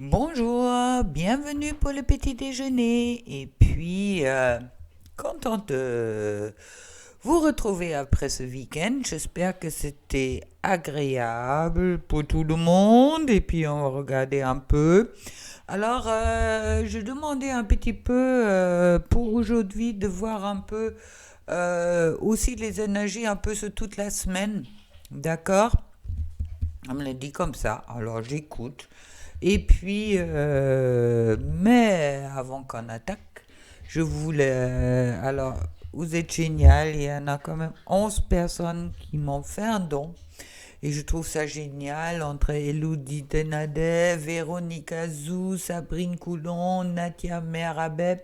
Bonjour, bienvenue pour le petit déjeuner. Et puis, contente de vous retrouver après ce week-end. J'espère que c'était agréable pour tout le monde. Et puis, on va regarder un peu. Alors, je demandais un petit peu pour aujourd'hui de voir un peu aussi les énergies un peu sur toute la semaine. D'accord? On me l'a dit comme ça. Alors, j'écoute. Et puis, mais avant qu'on attaque, je voulais... alors, vous êtes génial, il y en a quand même 11 personnes qui m'ont fait un don. Et je trouve ça génial entre Elodie Tenadet, Véronique Azou, Sabrine Coulon, Nadia Merabet,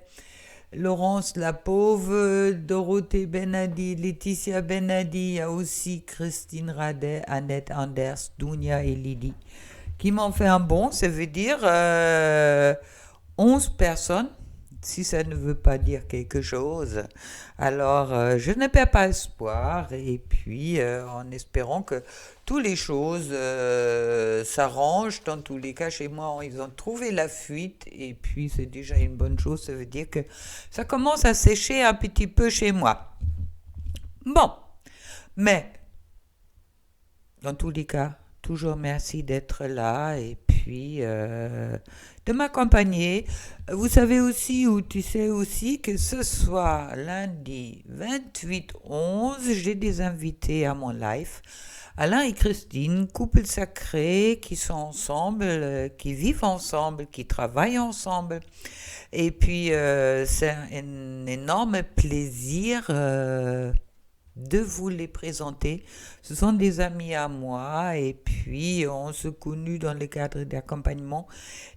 Laurence la Pauvre, Dorothée Benadi, Laetitia Benadi, il y a aussi Christine Radet, Annette Anders, Dounia et Lydie qui m'ont fait un bon, ça veut dire 11 personnes, si ça ne veut pas dire quelque chose. Alors, je ne perds pas espoir, et puis en espérant que toutes les choses s'arrangent. Dans tous les cas, chez moi, ils ont trouvé la fuite, et puis c'est déjà une bonne chose, ça veut dire que ça commence à sécher un petit peu chez moi. Bon, mais dans tous les cas, toujours merci d'être là et puis de m'accompagner. Vous savez aussi, ou tu sais aussi, que ce soir, lundi 28/11, j'ai des invités à mon live. Alain et Christine, couple sacré, qui sont ensemble, qui vivent ensemble, qui travaillent ensemble. Et puis, c'est un énorme plaisir de vous les présenter. Ce sont des amis à moi et puis on se connut dans le cadre d'accompagnement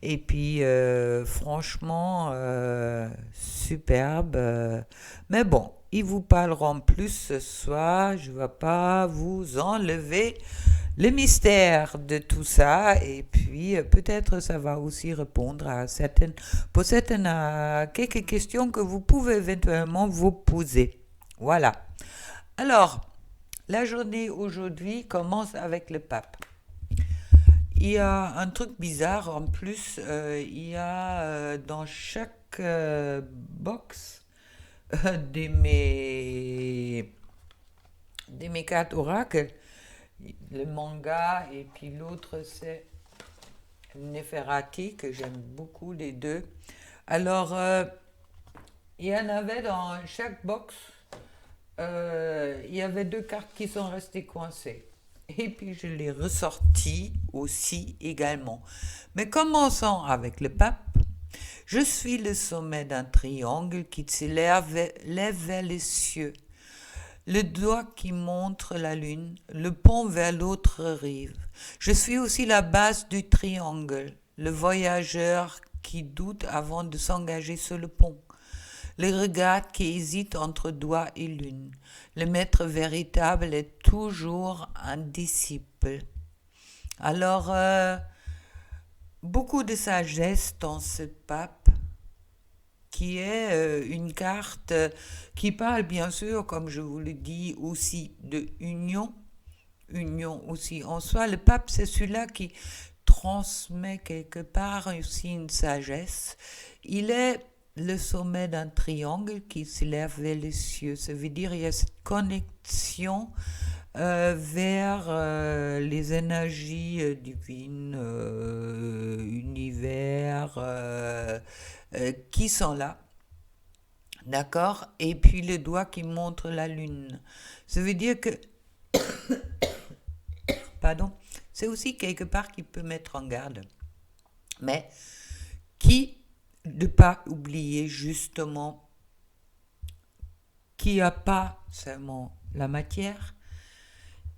et puis franchement superbe. Mais bon, ils vous parleront plus ce soir. Je ne vais pas vous enlever le mystère de tout ça et puis peut-être ça va aussi répondre à certaines, pour certaines, à quelques questions que vous pouvez éventuellement vous poser. Voilà. Alors, la journée aujourd'hui commence avec le pape. Il y a un truc bizarre en plus, il y a dans chaque box des mes cartes oracles, le manga et puis l'autre c'est Neferati que j'aime beaucoup les deux. Alors, il y en avait dans chaque box il y avait deux cartes qui sont restées coincées. Et puis je l'ai ressorti aussi également. Mais commençons avec le pape. Je suis le sommet d'un triangle qui lève vers les cieux. Le doigt qui montre la lune, le pont vers l'autre rive. Je suis aussi la base du triangle, le voyageur qui doute avant de s'engager sur le pont. Le regard qui hésite entre doigt et lune. Le maître véritable est toujours un disciple. Alors, beaucoup de sagesse dans ce pape, qui est une carte qui parle bien sûr, comme je vous le dis, aussi de union, union aussi en soi. Le pape, c'est celui-là qui transmet quelque part aussi une sagesse. Il est le sommet d'un triangle qui s'élève vers les cieux. Ça veut dire qu'il y a cette connexion vers les énergies divines, univers, qui sont là. D'accord. Et puis le doigt qui montre la lune. Ça veut dire que, pardon, c'est aussi quelque part qui peut mettre en garde. Mais qui ne pas oublier justement qu'il n'y a pas seulement la matière,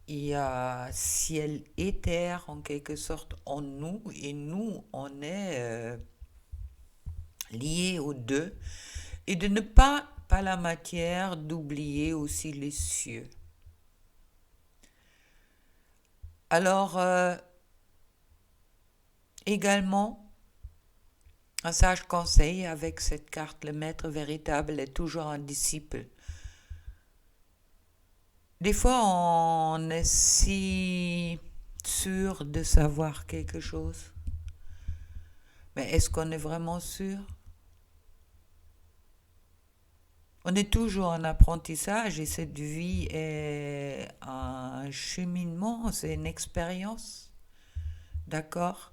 il y a ciel et terre en quelque sorte en nous, et nous, on est liés aux deux, et de ne pas, par la matière, d'oublier aussi les cieux. Alors, également, un sage conseil avec cette carte, le maître véritable est toujours un disciple. Des fois, on est si sûr de savoir quelque chose. Mais est-ce qu'on est vraiment sûr? On est toujours en apprentissage et cette vie est un cheminement, c'est une expérience, d'accord?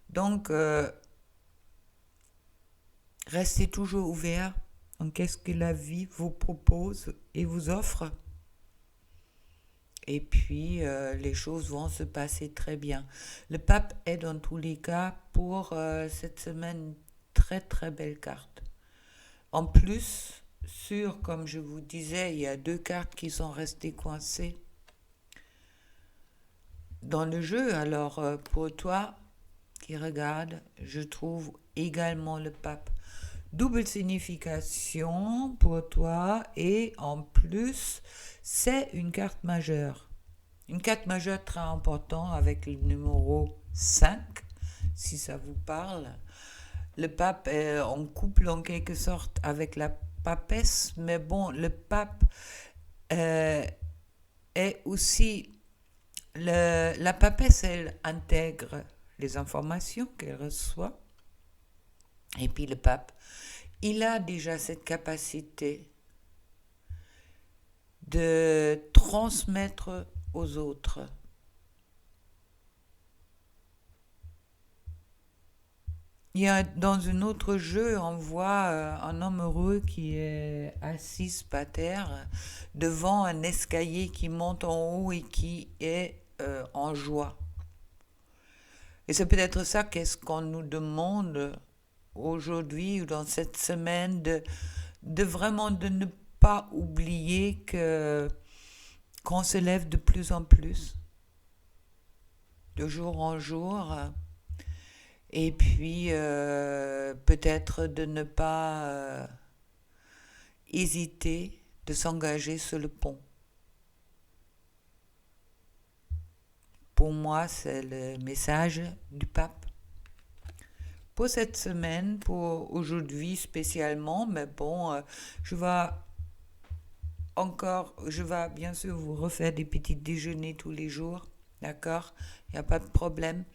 Donc, restez toujours ouvert en qu'est-ce que la vie vous propose et vous offre. Et puis, les choses vont se passer très bien. Le pape est dans tous les cas pour cette semaine une très très belle carte. En plus, comme je vous disais, il y a deux cartes qui sont restées coincées dans le jeu. Alors, pour toi qui regarde, je trouve également le pape. Double signification pour toi et en plus, c'est une carte majeure. Une carte majeure très importante avec le numéro 5, si ça vous parle. Le pape est en couple en quelque sorte avec la papesse, mais bon, le pape euh, est aussi... la papesse, elle intègre les informations qu'elle reçoit. Et puis le pape, il a déjà cette capacité de transmettre aux autres. Il y a, dans un autre jeu, on voit un homme heureux qui est assis par terre devant un escalier qui monte en haut et qui est en joie. Et c'est peut-être ça qu'est-ce qu'on nous demande aujourd'hui ou dans cette semaine de vraiment de ne pas oublier que qu'on se lève de plus en plus, de jour en jour, et puis peut-être de ne pas hésiter de s'engager sur le pont. Pour moi, c'est le message du pape. Pour cette semaine, pour aujourd'hui spécialement, mais bon, je vais bien sûr vous refaire des petits déjeuners tous les jours, d'accord? Il n'y a pas de problème.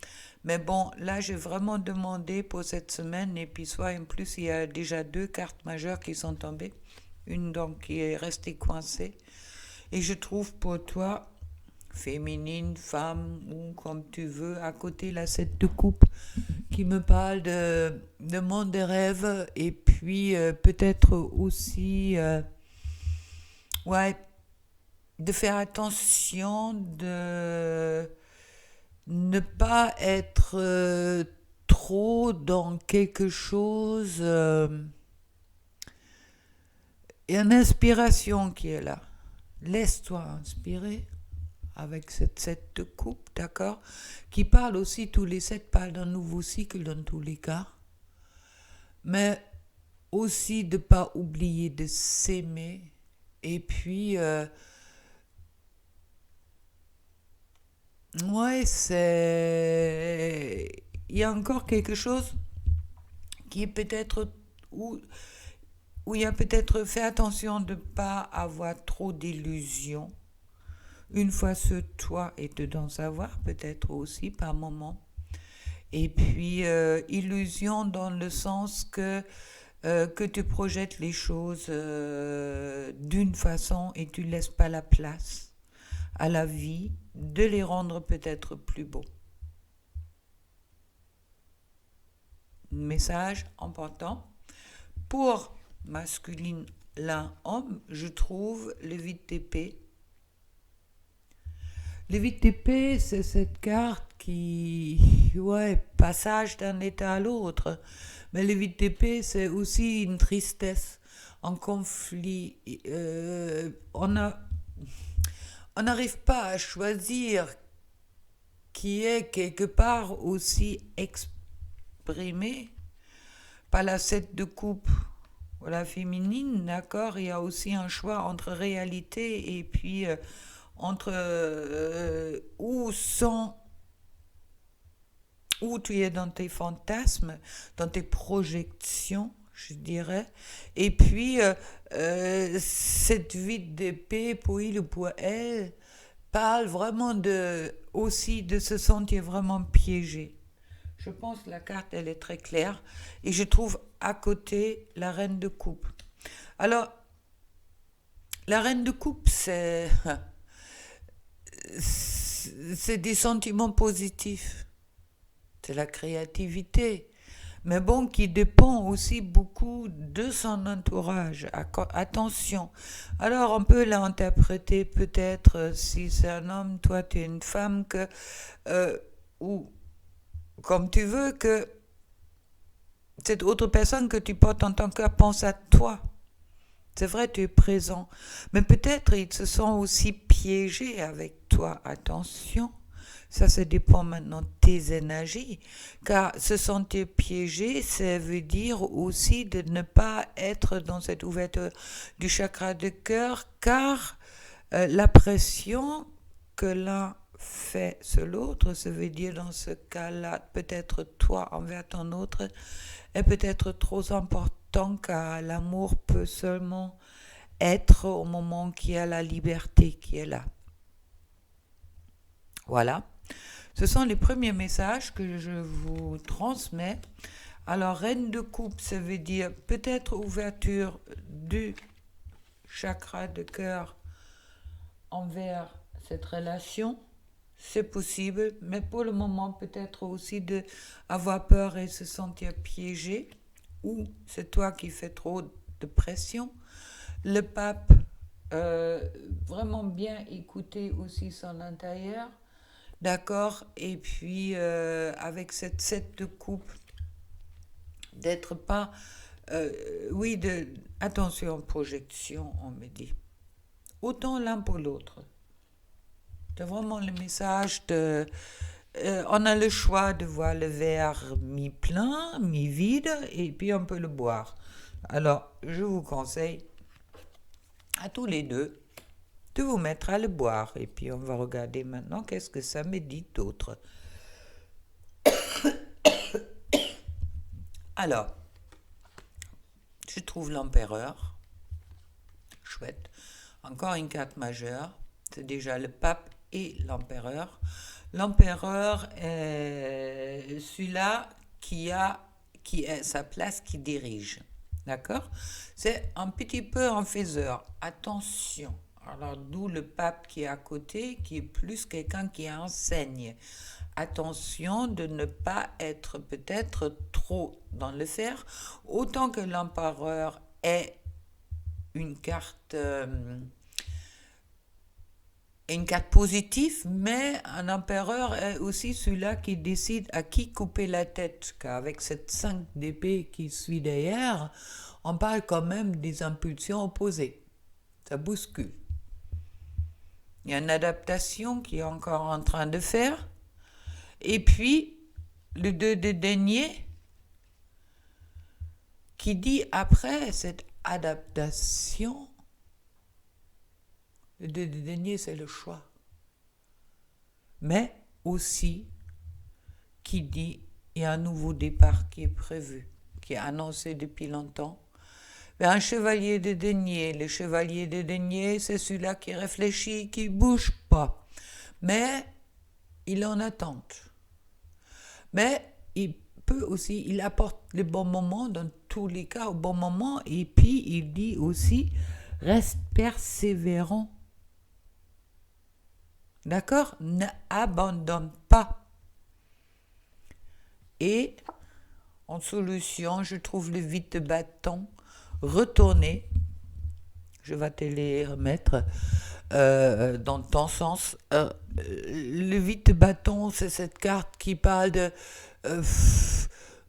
Mais bon, là, j'ai vraiment demandé pour cette semaine, et puis soit en plus, il y a déjà deux cartes majeures qui sont tombées, une donc qui est restée coincée, et je trouve pour toi, féminine, femme, ou comme tu veux, à côté la 7 de coupe, qui me parle de monde des rêves, et puis peut-être aussi... ouais, de faire attention, de ne pas être trop dans quelque chose. Il y a une inspiration qui est là. Laisse-toi inspirer avec cette coupe, d'accord? Qui parle aussi, tous les sept parlent d'un nouveau cycle dans tous les cas. Mais aussi de ne pas oublier de s'aimer. Et puis, ouais, c'est... Il y a encore quelque chose qui est peut-être... Où il y a peut-être fait attention de ne pas avoir trop d'illusions. Une fois sur toi et de d'en savoir peut-être aussi par moment. Et puis, illusion dans le sens que tu projettes les choses d'une façon et tu ne laisses pas la place à la vie de les rendre peut-être plus beaux. Message important. Pour masculine, l'un homme, je trouve le 8 d'épée. Le 8 d'épée, c'est cette carte qui... Ouais, passage d'un état à l'autre. Mais le 8 d'épée, c'est aussi une tristesse, un conflit. On n'arrive pas à choisir qui est quelque part aussi exprimé par la 7 de coupe. La féminine, d'accord, il y a aussi un choix entre réalité et puis entre où tu es dans tes fantasmes, dans tes projections, je dirais, et puis cette vie d'épée pour il ou pour elle parle vraiment aussi de se sentir vraiment piégé. Je pense que la carte, elle est très claire. Et je trouve à côté la reine de coupe. Alors, la reine de coupe, c'est des sentiments positifs. C'est la créativité. Mais bon, qui dépend aussi beaucoup de son entourage. Attention. Alors, on peut l'interpréter peut-être si c'est un homme, toi tu es une femme, ou comme tu veux, que cette autre personne que tu portes en ton cœur pense à toi. C'est vrai, tu es présent. Mais peut-être ils se sont aussi piégés avec toi. Attention. Ça dépend maintenant de tes énergies. Car se sentir piégé, ça veut dire aussi de ne pas être dans cette ouverture du chakra de cœur, car la pression que l'un fait sur l'autre, ça veut dire dans ce cas-là, peut-être toi envers ton autre, est peut-être trop important, car l'amour peut seulement être au moment qu'il y a la liberté qui est là. Voilà. Ce sont les premiers messages que je vous transmets. Alors, reine de coupe, ça veut dire peut-être ouverture du chakra de cœur envers cette relation. C'est possible, mais pour le moment, peut-être aussi d'avoir peur et se sentir piégé, ou c'est toi qui fais trop de pression. Le pape, vraiment bien écouter aussi son intérieur. D'accord. Et puis, avec cette 7 de coupe, d'être pas... oui, attention, projection, on me dit. Autant l'un pour l'autre. C'est vraiment le message de... on a le choix de voir le verre mi-plein, mi-vide, et puis on peut le boire. Alors, je vous conseille à tous les deux de vous mettre à le boire. Et puis, on va regarder maintenant qu'est-ce que ça me dit d'autre. Alors, je trouve l'empereur. Chouette. Encore une carte majeure. C'est déjà le pape et l'empereur. L'empereur est celui-là qui est sa place, qui dirige. D'accord? C'est un petit peu un faiseur. Attention. Alors, d'où le pape qui est à côté, qui est plus quelqu'un qui enseigne. Attention de ne pas être peut-être trop dans le faire. Autant que l'empereur est une carte positive, mais un empereur est aussi celui-là qui décide à qui couper la tête. Car avec cette 5 d'épée qui suit derrière, on parle quand même des impulsions opposées. Ça bouscule. Il y a une adaptation qui est encore en train de faire. Et puis, le 2 de denier, qui dit après cette adaptation, le 2 de denier, c'est le choix. Mais aussi, qui dit, il y a un nouveau départ qui est prévu, qui est annoncé depuis longtemps. Mais un chevalier de denier, le chevalier de denier, c'est celui-là qui réfléchit, qui ne bouge pas. Mais il est en attente. Mais il peut aussi, il apporte les bons moments dans tous les cas au bon moment, et puis il dit aussi, reste persévérant. D'accord? Ne abandonne pas. Et en solution, je trouve le vide de bâton retourner. Je vais te les remettre dans ton sens. Le vide de bâton, c'est cette carte qui parle de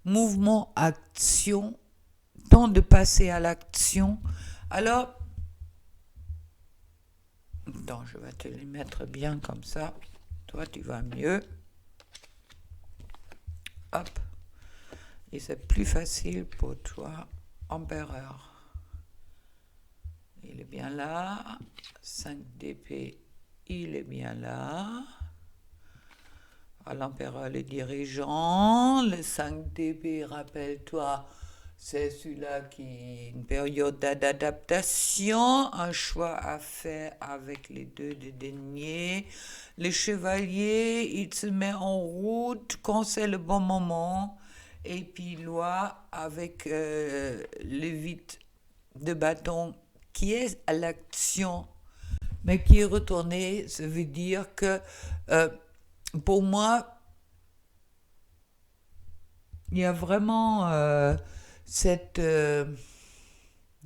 mouvement, action, temps de passer à l'action. Alors, attends, je vais te les mettre bien comme ça. Toi, tu vas mieux. Hop. Et c'est plus facile pour toi, empereur. Il est bien là. 5 d'épée, il est bien là. L'empereur, le dirigeant. Le 5 d'épée, rappelle-toi, C'est celui-là qui une période d'adaptation, un choix à faire avec les deux des deniers. Le chevalier, il se met en route quand c'est le bon moment. Et puis loi avec le vide de bâton qui est à l'action, mais qui est retourné. Ça veut dire que euh, pour moi, il y a vraiment cette...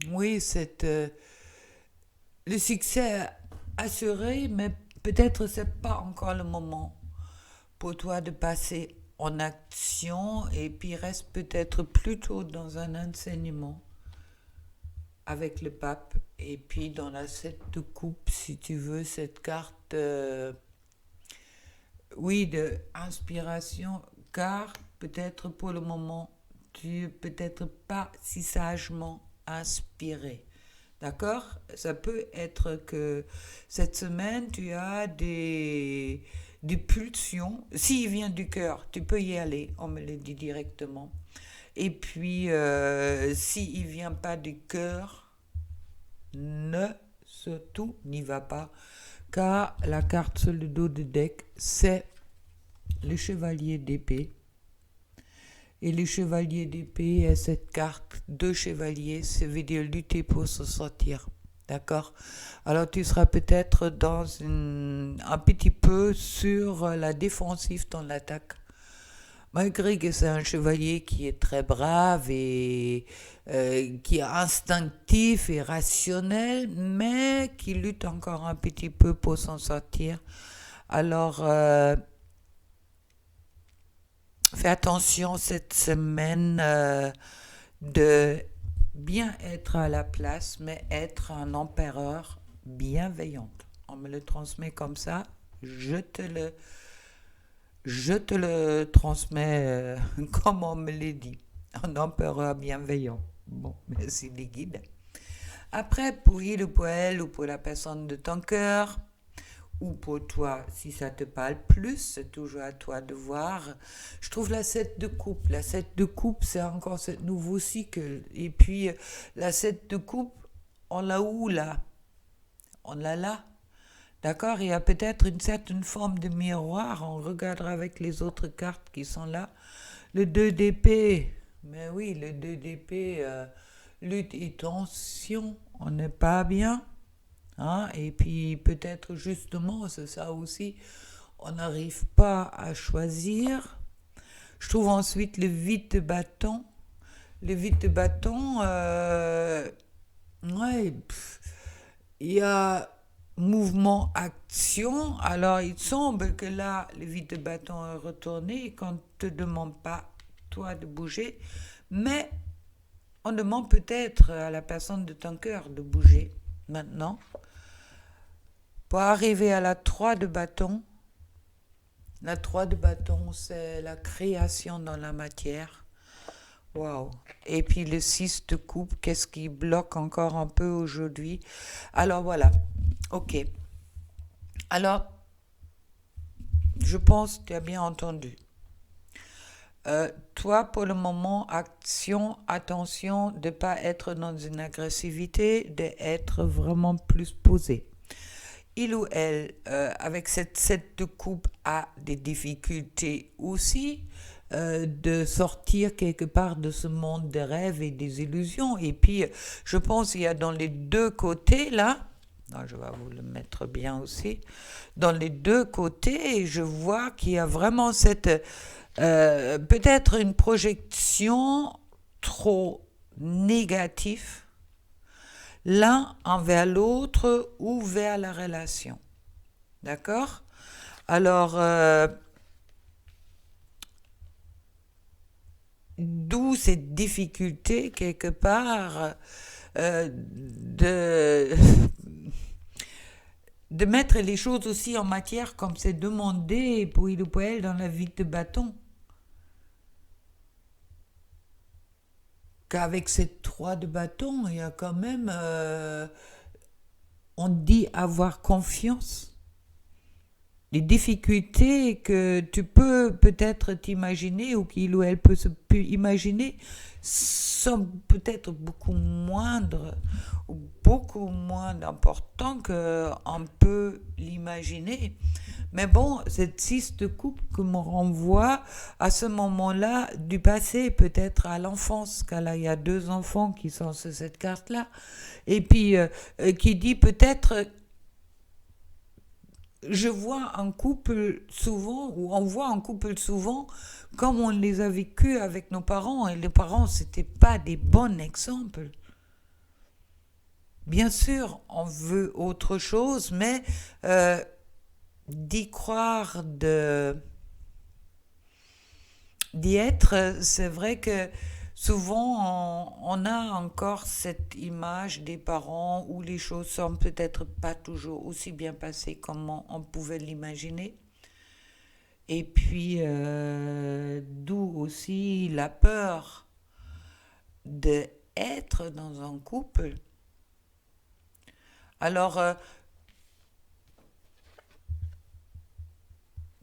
oui, cette... le succès assuré, mais peut-être c'est pas encore le moment pour toi de passer en action et puis reste peut-être plutôt dans un enseignement avec le pape et puis dans la 7 de coupe si tu veux cette carte oui de inspiration car peut-être pour le moment tu peut-être pas si sagement inspiré. D'accord? Ça peut être que cette semaine, tu as des pulsions. S'il vient du cœur, tu peux y aller, on me le dit directement. Et puis, s'il ne vient pas du cœur, ne surtout n'y va pas. Car la carte sur le dos de deck, c'est le chevalier d'épée. Et le chevalier d'épée est cette carte de chevalier, ça veut dire lutter pour se sortir. D'accord? Alors tu seras peut-être dans un petit peu sur la défensive dans l'attaque. Malgré que c'est un chevalier qui est très brave et qui est instinctif et rationnel, mais qui lutte encore un petit peu pour s'en sortir. Alors, fais attention cette semaine de bien être à la place, mais être un empereur bienveillant. On me le transmet comme ça, je te le transmets comme on me l'a dit. Un empereur bienveillant. Bon, merci les guides. Après, pour il ou pour elle ou pour la personne de ton cœur, ou pour toi, si ça te parle plus, c'est toujours à toi de voir. Je trouve la 7 de coupe. La 7 de coupe, c'est encore ce nouveau cycle. Et puis, la 7 de coupe, on l'a où là? On l'a là. D'accord? Il y a peut-être une certaine forme de miroir. On regardera avec les autres cartes qui sont là. Le 2 d'épée. Mais oui, le 2 d'épée, lutte et tension. On n'est pas bien. Hein? Et puis peut-être justement, c'est ça aussi, on n'arrive pas à choisir. Je trouve ensuite le vide de bâton. Le vide de bâton, ouais, il y a mouvement, action. Alors il semble que là, le vide de bâton est retourné et qu'on ne te demande pas, toi, de bouger, mais on demande peut-être à la personne de ton cœur de bouger maintenant. Pour arriver à la 3 de bâton, la 3 de bâton, c'est la création dans la matière. Waouh! Et puis le 6 de coupe, qu'est-ce qui bloque encore un peu aujourd'hui? Alors voilà, ok. Alors, je pense que tu as bien entendu. Toi, pour le moment, action, attention de ne pas être dans une agressivité, d'être vraiment plus posé. Il ou elle, avec cette 7 de coupe, a des difficultés aussi de sortir quelque part de ce monde des rêves et des illusions. Et puis, je pense qu'il y a dans les deux côtés, là, je vais vous le mettre bien aussi, dans les deux côtés, je vois qu'il y a vraiment cette, peut-être une projection trop négative l'un envers l'autre ou vers la relation. D'accord? Alors, d'où cette difficulté quelque part de mettre les choses aussi en matière comme c'est demandé pour il ou pour elle dans la vie de bâton. Qu'avec cette 3 de bâton, il y a quand même, on dit avoir confiance. les difficultés que tu peux peut-être t'imaginer ou qu'il ou elle peut imaginer sont peut-être beaucoup moindres ou beaucoup moins importants qu'on peut l'imaginer. Mais bon, cette six coupe que me renvoie à ce moment-là du passé, peut-être à l'enfance, car là il y a deux enfants qui sont sur cette carte-là, et puis qui dit peut-être je vois un couple souvent, ou on voit un couple souvent, comme on les a vécus avec nos parents, et les parents, c'était pas des bons exemples. Bien sûr, on veut autre chose, mais euh, d'y croire, d'y être, c'est vrai que souvent on a encore cette image des parents où les choses sont peut-être pas toujours aussi bien passées comme on pouvait l'imaginer. Et puis, d'où aussi la peur d'être dans un couple. Alors,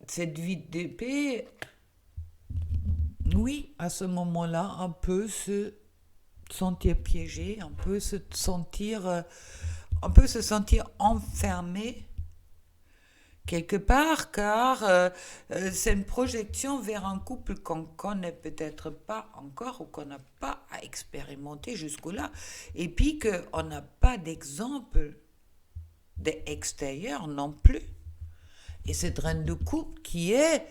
cette vie d'épée, oui, à ce moment-là, on peut se sentir piégé, on peut se sentir enfermé quelque part, car c'est une projection vers un couple qu'on connaît peut-être pas encore ou qu'on n'a pas à expérimenter jusque-là, et puis qu'on n'a pas d'exemple d'extérieur non plus. Et cette reine de couple qui est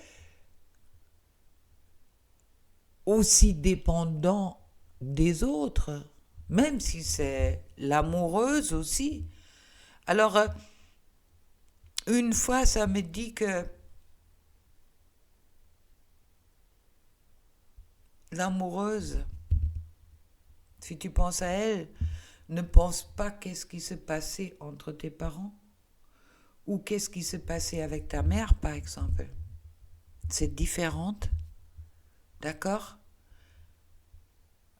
aussi dépendant des autres, même si c'est l'amoureuse aussi. Alors, une fois, ça me dit que l'amoureuse, si tu penses à elle, ne pense pas qu'est-ce qui se passait entre tes parents ou qu'est-ce qui se passait avec ta mère, par exemple. C'est différente, d'accord?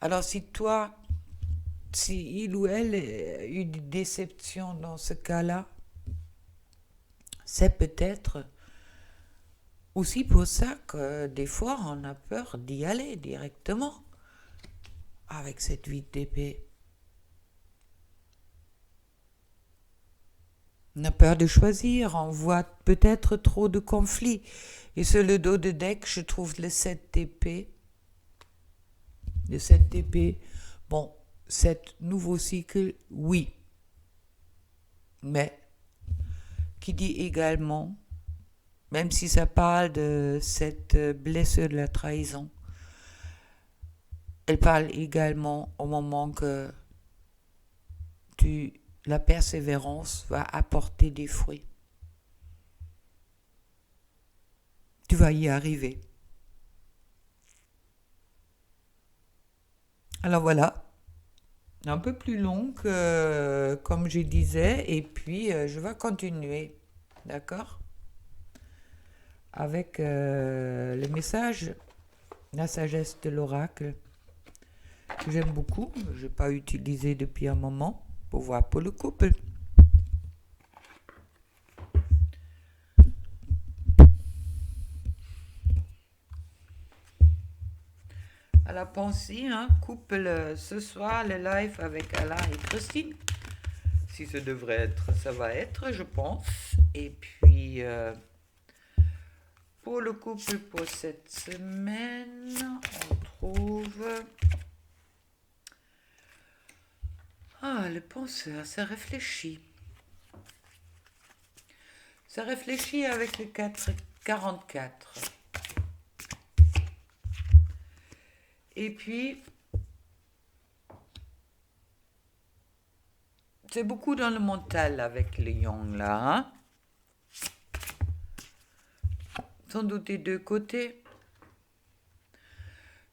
Alors si il ou elle a eu des déceptions dans ce cas-là, c'est peut-être aussi pour ça que des fois on a peur d'y aller directement avec cette vie d'épée. On a peur de choisir, on voit peut-être trop de conflits. Et sur le dos de deck, je trouve le 7 d'épée. Le 7 d'épée, bon, 7 nouveau cycle, oui. Mais, qui dit également, même si ça parle de cette blessure de la trahison, elle parle également au moment que la persévérance va apporter des fruits. Tu vas y arriver. Alors voilà, un peu plus long que comme je disais, et puis je vais continuer, d'accord, avec le message, la sagesse de l'oracle, que j'aime beaucoup, je n'ai pas utilisé depuis un moment, pour voir pour le couple. À la pensée, hein, couple ce soir, le live avec Alain et Christine. Si ça devrait être, ça va être, je pense. Et puis, pour le couple pour cette semaine, on trouve... Ah, le penseur, ça réfléchit. Ça réfléchit avec le 44. Et puis, c'est beaucoup dans le mental avec les Young là. Hein? Sans doute des deux côtés.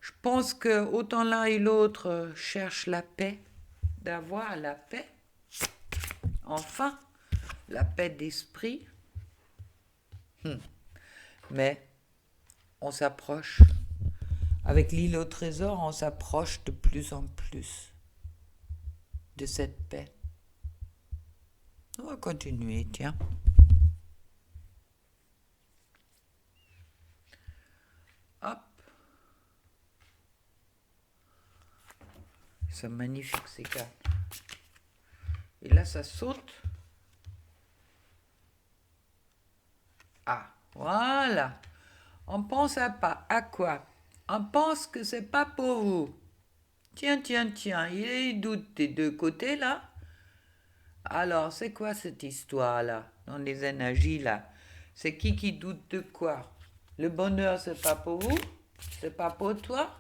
Je pense que autant l'un et l'autre cherchent la paix, d'avoir la paix. Enfin, la paix d'esprit. Mais on s'approche. Avec l'île au trésor, on s'approche de plus en plus de cette paix. On va continuer, tiens. C'est magnifique ces cartes. Et là, ça saute. Ah, voilà. On pense à quoi? On pense que c'est pas pour vous. Tiens, tiens, tiens, il doute des deux côtés là. Alors, c'est quoi cette histoire-là, dans les énergies là? C'est qui doute de quoi? Le bonheur, c'est pas pour vous? C'est pas pour toi?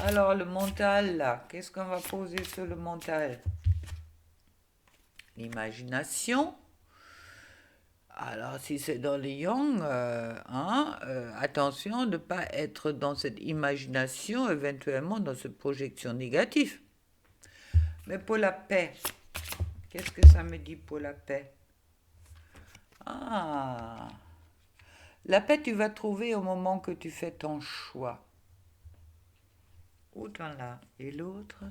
Alors, le mental là, qu'est-ce qu'on va poser sur le mental? L'imagination. Alors, si c'est dans les yang, attention de ne pas être dans cette imagination, éventuellement dans cette projection négative. Mais pour la paix, qu'est-ce que ça me dit pour la paix? Ah, la paix, tu vas trouver au moment que tu fais ton choix. Autant là et l'autre,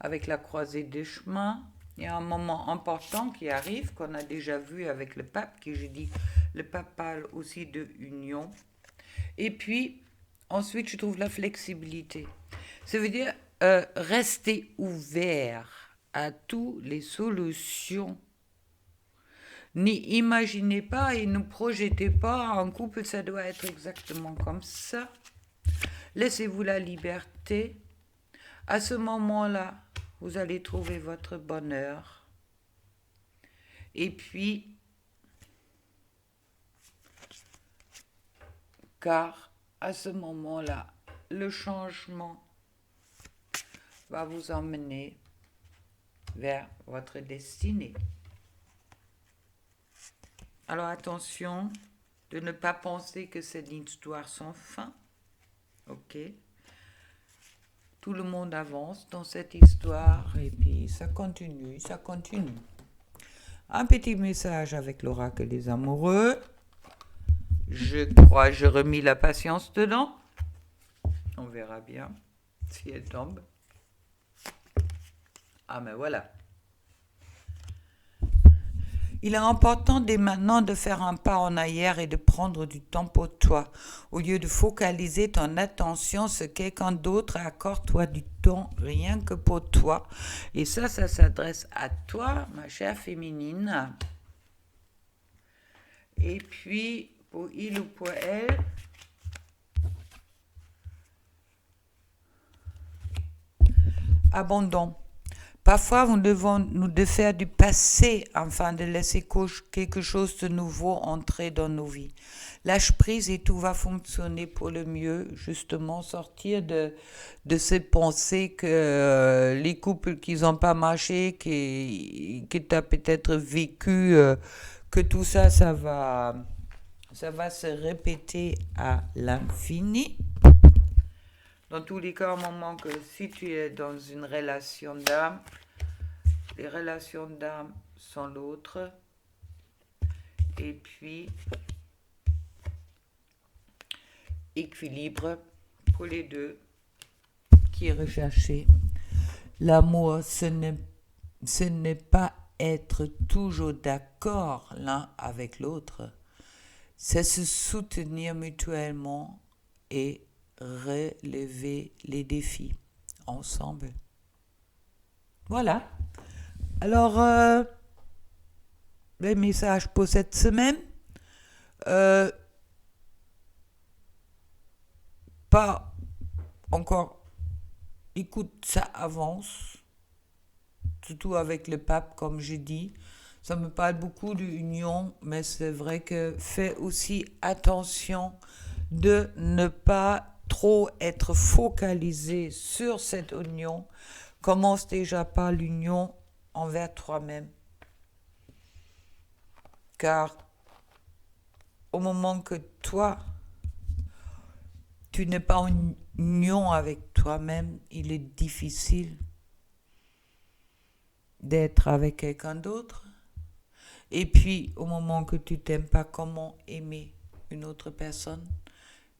avec la croisée des chemins. Il y a un moment important qui arrive, qu'on a déjà vu avec le pape, qui je dis, le pape parle aussi de union. Et puis, ensuite, je trouve la flexibilité. Ça veut dire rester ouvert à toutes les solutions. N'imaginez pas et ne projetez pas, en couple, ça doit être exactement comme ça. Laissez-vous la liberté. À ce moment-là, vous allez trouver votre bonheur. Et puis, car à ce moment-là, le changement va vous emmener vers votre destinée. Alors attention de ne pas penser que c'est une histoire sans fin. Ok? Tout le monde avance dans cette histoire et puis ça continue, ça continue. Un petit message avec l'oracle des amoureux. Je crois que j'ai remis la patience dedans. On verra bien si elle tombe. Ah mais voilà. Il est important dès maintenant de faire un pas en arrière et de prendre du temps pour toi. Au lieu de focaliser ton attention sur quelqu'un d'autre, accorde-toi du temps rien que pour toi. Et ça s'adresse à toi, ma chère féminine. Et puis, pour il ou pour elle, abandon. Parfois, nous devons nous défaire du passé afin de laisser quelque chose de nouveau entrer dans nos vies. Lâche prise et tout va fonctionner pour le mieux. Justement, sortir de ces pensées que les couples qui n'ont pas marché, que tu as peut-être vécu, que tout ça, ça va se répéter à l'infini. Dans tous les cas, au moment que si tu es dans une relation d'âme, les relations d'âme sont l'autre. Et puis, équilibre pour les deux qui est recherché. L'amour, ce n'est pas être toujours d'accord l'un avec l'autre. C'est se soutenir mutuellement et relever les défis ensemble. Voilà. Alors, les messages pour cette semaine. Pas encore. Écoute, ça avance. Surtout avec le pape, comme je dis. Ça me parle beaucoup de l'union, mais c'est vrai que fais aussi attention de ne pas trop être focalisé sur cette union. Commence déjà par l'union envers toi-même. Car au moment que toi, tu n'es pas en union avec toi-même, il est difficile d'être avec quelqu'un d'autre. Et puis, au moment que tu t'aimes pas, comment aimer une autre personne?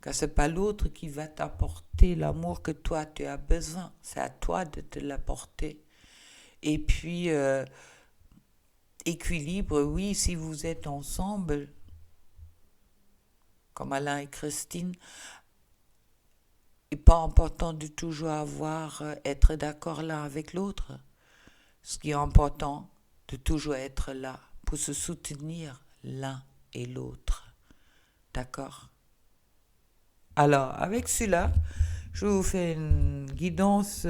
Car c'est pas l'autre qui va t'apporter l'amour que toi tu as besoin. C'est à toi de te l'apporter. Et puis, équilibre, oui, si vous êtes ensemble, comme Alain et Christine, Et pas important de toujours être d'accord l'un avec l'autre. Ce qui est important, de toujours être là pour se soutenir l'un et l'autre. D'accord? Alors, avec cela, je vous fais une guidance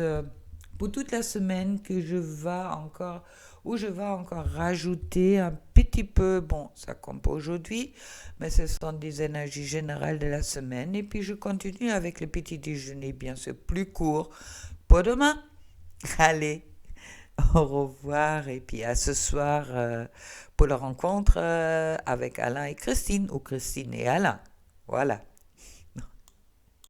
pour toute la semaine que je vais encore, où je vais encore rajouter un petit peu, bon, ça compte pas aujourd'hui, mais ce sont des énergies générales de la semaine. Et puis je continue avec le petit déjeuner, bien sûr, plus court pour demain. Allez, au revoir et puis à ce soir pour la rencontre avec Alain et Christine ou Christine et Alain. Voilà.